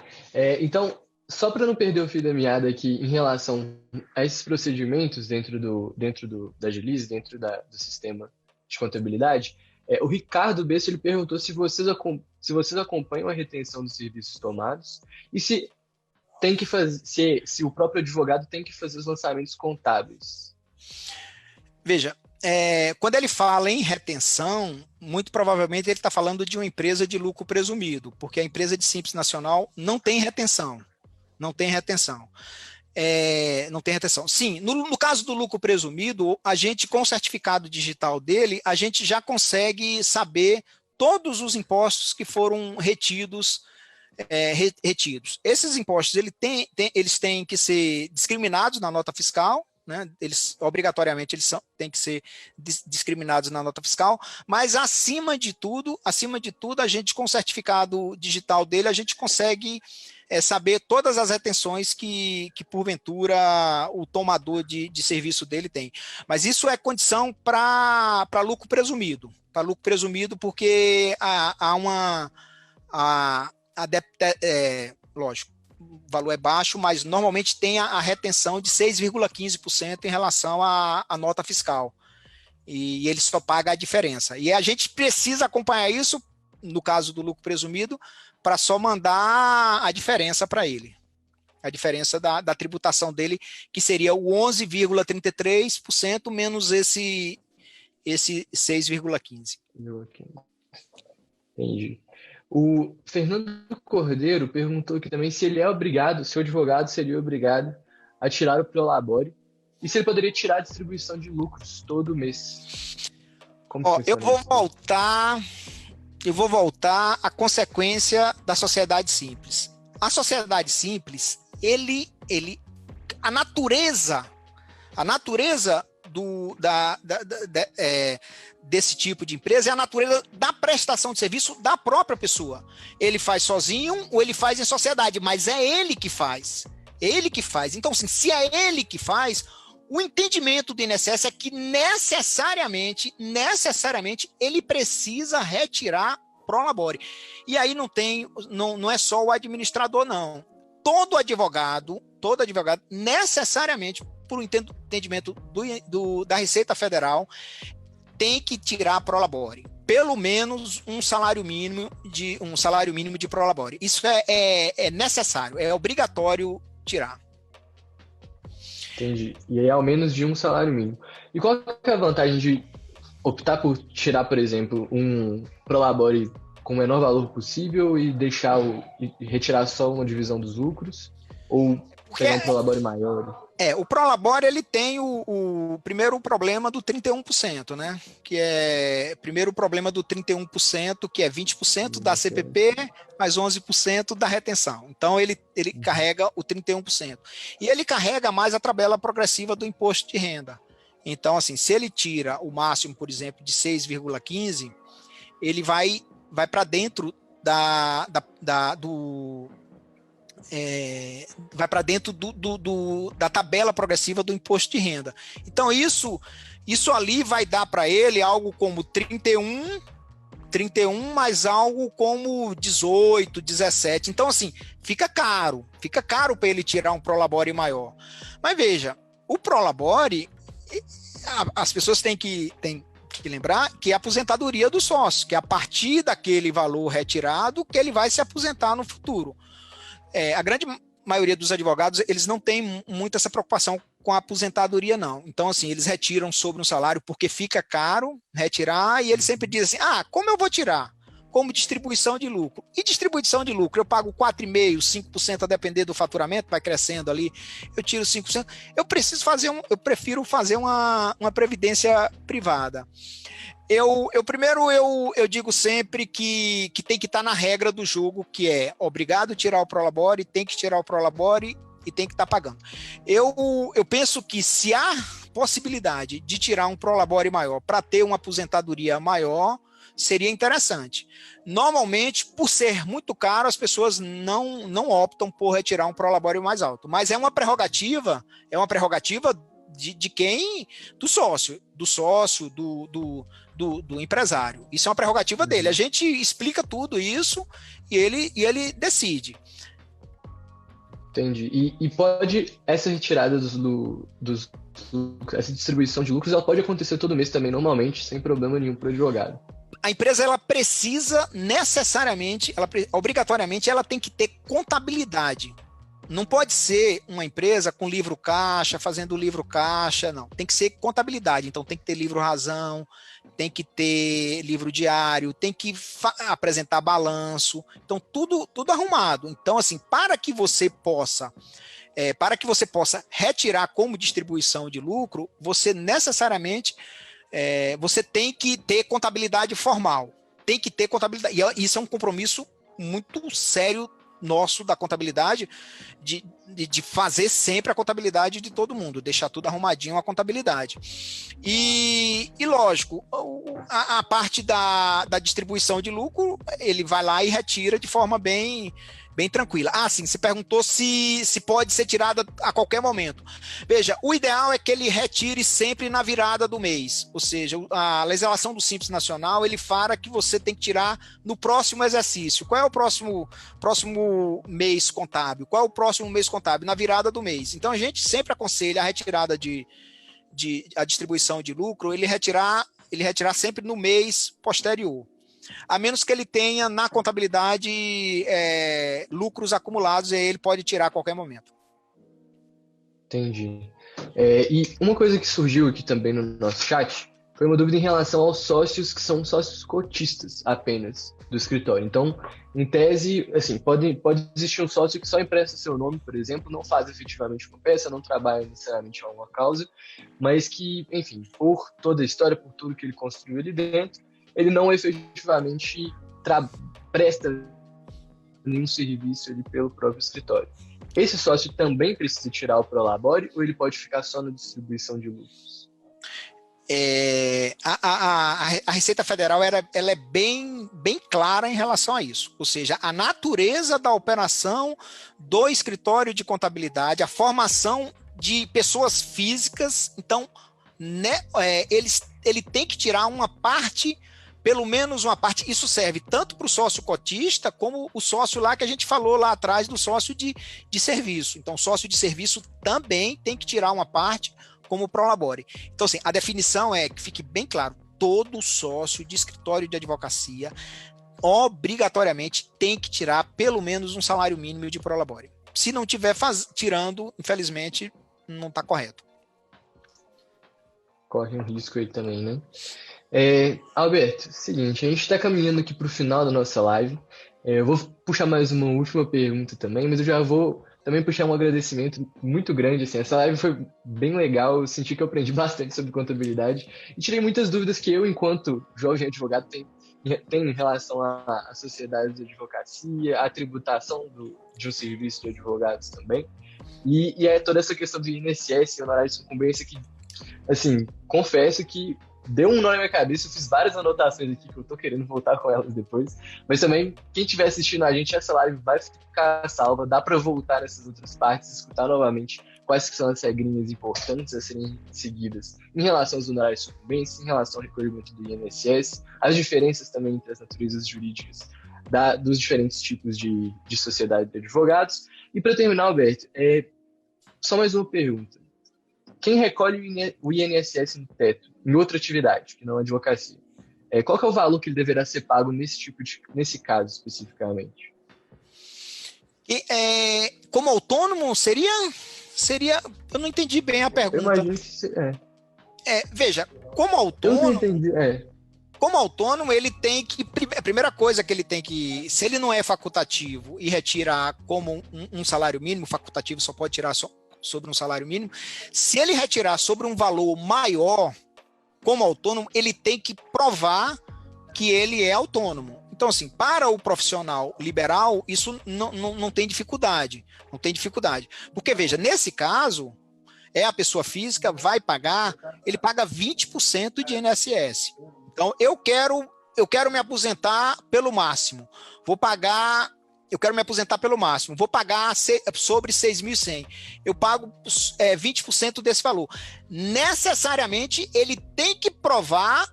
A: Então, só para não perder o fio da meada aqui em relação a esses procedimentos dentro da Agilize, dentro do sistema de contabilidade, o Ricardo Bessa ele perguntou se vocês acompanham a retenção dos serviços tomados e se o próprio advogado tem que fazer os lançamentos contábeis.
B: Veja, quando ele fala em retenção, muito provavelmente ele está falando de uma empresa de lucro presumido, porque a empresa de Simples Nacional não tem retenção. Não tem retenção. Sim, no caso do lucro presumido, a gente, com o certificado digital dele, a gente já consegue saber todos os impostos que foram retidos. Esses impostos eles têm que ser discriminados na nota fiscal, né? Obrigatoriamente têm que ser discriminados na nota fiscal, mas acima de tudo, a gente, com o certificado digital dele, a gente consegue saber todas as retenções que porventura o tomador de serviço dele tem. Mas isso é condição para lucro presumido. Para lucro presumido, porque lógico, o valor é baixo, mas normalmente tem a retenção de 6,15% em relação à nota fiscal. E ele só paga a diferença. E a gente precisa acompanhar isso no caso do lucro presumido, para só mandar a diferença para ele. A diferença da tributação dele, que seria o 11,33% menos esse 6,15%.
A: Entendi. O Fernando Cordeiro perguntou aqui também se ele é obrigado, se o advogado seria obrigado a tirar o prolabore e se ele poderia tirar a distribuição de lucros todo mês. Como
B: eu vou voltar à consequência da sociedade simples. A sociedade simples, a natureza desse tipo de empresa é a natureza da prestação de serviço da própria pessoa. Ele faz sozinho ou ele faz em sociedade, mas é ele que faz. Ele que faz. Então, assim, se é ele que faz, o entendimento do INSS é que necessariamente ele precisa retirar prolabore. E aí não é só o administrador, não. Todo advogado, necessariamente, por entendimento da Receita Federal, tem que tirar a prolabore. Pelo menos um salário mínimo de prolabore. Isso é necessário, é obrigatório tirar.
A: Entendi. E aí, ao menos de um salário mínimo. E qual que é a vantagem de optar por tirar, por exemplo, um prolabore com o menor valor possível e e retirar só uma divisão dos lucros? Ou pegar um prolabore maior?
B: O prolabore, ele tem o primeiro problema do 31%, né? Que é primeiro o problema do 31%, que é 20% da CPP, mais 11% da retenção. Então, ele carrega o 31%. E ele carrega mais a tabela progressiva do imposto de renda. Então, assim, se ele tira o máximo, por exemplo, de 6,15, ele vai para dentro vai para dentro da tabela progressiva do imposto de renda. Então, isso ali vai dar para ele algo como 31 mais algo como 18, 17. Então, assim, fica caro para ele tirar um prolabore maior. Mas veja, o prolabore, as pessoas têm que lembrar que é a aposentadoria do sócio, que é a partir daquele valor retirado que ele vai se aposentar no futuro. A grande maioria dos advogados, eles não têm muito essa preocupação com a aposentadoria, não. Então, assim, eles retiram sobre um salário porque fica caro retirar, e eles sempre dizem assim, como eu vou tirar? Como distribuição de lucro. E distribuição de lucro, eu pago 4,5%, 5% a depender do faturamento, vai crescendo ali, eu tiro 5%. Eu prefiro fazer uma previdência privada. Eu digo sempre que tem que estar na regra do jogo, que é obrigado a tirar o prolabore, tem que tirar o prolabore e tem que estar pagando. Eu penso que se há possibilidade de tirar um prolabore maior para ter uma aposentadoria maior, seria interessante. Normalmente, por ser muito caro, as pessoas não optam por retirar um prolabore mais alto, mas é uma prerrogativa de quem? Do sócio, do empresário. Isso é uma prerrogativa dele. A gente explica tudo isso e ele decide.
A: Entendi. E pode, essa retirada essa distribuição de lucros, ela pode acontecer todo mês também, normalmente, sem problema nenhum para o advogado.
B: A empresa, ela precisa necessariamente, obrigatoriamente, ela tem que ter contabilidade. Não pode ser uma empresa com livro caixa, fazendo livro caixa, não. Tem que ser contabilidade, então tem que ter livro razão, tem que ter livro diário, tem que apresentar balanço, então tudo arrumado. Então, assim, para que você possa retirar como distribuição de lucro, você necessariamente você tem que ter contabilidade formal. Tem que ter contabilidade. E isso é um compromisso muito sério nosso da contabilidade, de fazer sempre a contabilidade de todo mundo, deixar tudo arrumadinho a contabilidade. E lógico, a parte da distribuição de lucro, ele vai lá e retira de forma bem tranquila. Sim, você perguntou se pode ser tirada a qualquer momento. Veja, o ideal é que ele retire sempre na virada do mês, ou seja, a legislação do Simples Nacional, ele fala que você tem que tirar no próximo exercício. Qual é o próximo mês contábil? Qual é o próximo mês contábil? Na virada do mês. Então, a gente sempre aconselha a retirada a distribuição de lucro, ele retirar sempre no mês posterior. a menos que ele tenha na contabilidade lucros acumulados, e aí ele pode tirar a qualquer momento.
A: Entendi. E uma coisa que surgiu aqui também no nosso chat foi uma dúvida em relação aos sócios que são sócios cotistas apenas do escritório. Então, em tese, assim, pode existir um sócio que só empresta seu nome, por exemplo, não faz efetivamente uma peça, não trabalha necessariamente em alguma causa, mas que, enfim, por toda a história, por tudo que ele construiu ali dentro, ele não efetivamente presta nenhum serviço ali pelo próprio escritório. Esse sócio também precisa tirar o Prolabore ou ele pode ficar só na distribuição de lucros?
B: A Receita Federal ela é bem clara em relação a isso. Ou seja, a natureza da operação do escritório de contabilidade, a formação de pessoas físicas, então, né, ele tem que tirar uma parte, pelo menos uma parte. Isso serve tanto para o sócio cotista, como o sócio lá que a gente falou lá atrás do sócio de serviço. Então, o sócio de serviço também tem que tirar uma parte como Prolabore. Então, assim, a definição é que fique bem claro, todo sócio de escritório de advocacia obrigatoriamente tem que tirar pelo menos um salário mínimo de Prolabore. Se não tiver tirando, infelizmente, não está correto.
A: Corre um risco aí também, né? Alberto, seguinte, a gente está caminhando aqui para o final da nossa live. Eu vou puxar mais uma última pergunta também, mas eu já vou também puxar um agradecimento muito grande. Assim, essa live foi bem legal, eu senti que eu aprendi bastante sobre contabilidade e tirei muitas dúvidas que eu, enquanto jovem advogado, tenho em relação à sociedade de advocacia, à tributação de um serviço de advogados também. E toda essa questão do INSS, honorário de sucumbência, que, assim, confesso que deu um nó na minha cabeça, eu fiz várias anotações aqui que eu tô querendo voltar com elas depois, mas também, quem estiver assistindo a gente, essa live vai ficar salva, dá para voltar nessas outras partes, escutar novamente quais que são as regrinhas importantes a serem seguidas em relação aos honorários de sucumbência, em relação ao recolhimento do INSS, as diferenças também entre as naturezas jurídicas dos diferentes tipos de sociedade de advogados. E para terminar, Alberto, só mais uma pergunta. Quem recolhe o INSS no teto, em outra atividade, que não a advocacia, qual que é o valor que ele deverá ser pago nesse caso especificamente?
B: Como autônomo, seria... Eu não entendi bem a pergunta.
A: Eu imagino que
B: veja, como autônomo...
A: Eu não entendi,
B: Como autônomo, ele tem que... A primeira coisa que ele tem que... Se ele não é facultativo e retirar como um salário mínimo, facultativo só pode tirar sobre um salário mínimo, se ele retirar sobre um valor maior, como autônomo, ele tem que provar que ele é autônomo. Então, assim, para o profissional liberal, isso não tem dificuldade. Não tem dificuldade. Porque, veja, nesse caso, a pessoa física vai pagar, ele paga 20% de INSS. Então, eu quero me aposentar pelo máximo. Eu quero me aposentar pelo máximo. Vou pagar sobre 6.100. Eu pago 20% desse valor. Necessariamente, ele tem que provar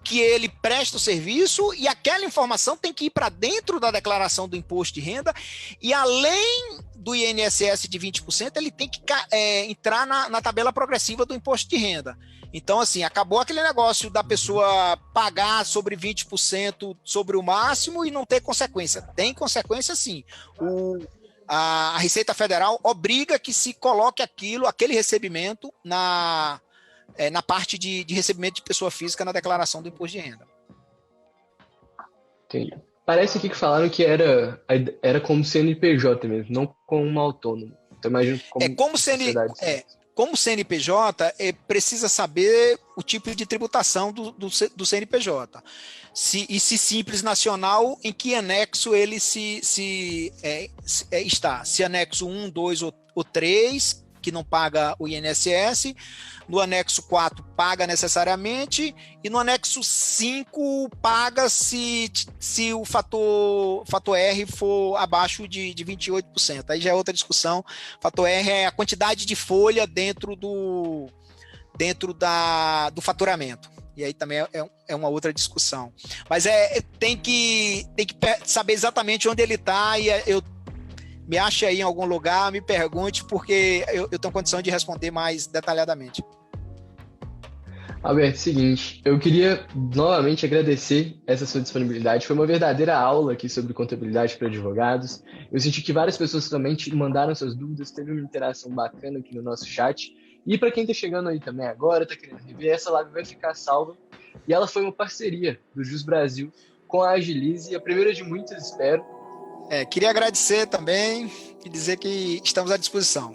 B: que ele presta o serviço e aquela informação tem que ir para dentro da declaração do imposto de renda e, além do INSS de 20%, ele tem que entrar na tabela progressiva do imposto de renda. Então, assim, acabou aquele negócio da pessoa pagar sobre 20% sobre o máximo e não ter consequência. Tem consequência, sim. A Receita Federal obriga que se coloque aquele recebimento na parte de recebimento de pessoa física na declaração do imposto de renda.
A: Entendi. Parece aqui que falaram que era como CNPJ mesmo, não como um autônomo. Então, imagino
B: como CNPJ, precisa saber o tipo de tributação do CNPJ. Se Simples Nacional, em que anexo ele está. Se anexo 1, 2 ou 3, que não paga o INSS, no anexo 4 paga necessariamente, e no anexo 5 paga se o fator R for abaixo de 28%. Aí já é outra discussão. Fator R é a quantidade de folha dentro do faturamento. E aí também é uma outra discussão. Mas tem que saber exatamente onde ele está, e me ache aí em algum lugar, me pergunte, porque eu tenho condição de responder mais detalhadamente.
A: Alberto, seguinte, eu queria novamente agradecer essa sua disponibilidade. Foi uma verdadeira aula aqui sobre contabilidade para advogados. Eu senti que várias pessoas também te mandaram suas dúvidas, teve uma interação bacana aqui no nosso chat. E para quem está chegando aí também agora, está querendo rever, essa live vai ficar salva. E ela foi uma parceria do Jus Brasil com a Agilize, a primeira de muitas, espero.
B: Queria agradecer também e dizer que estamos à disposição.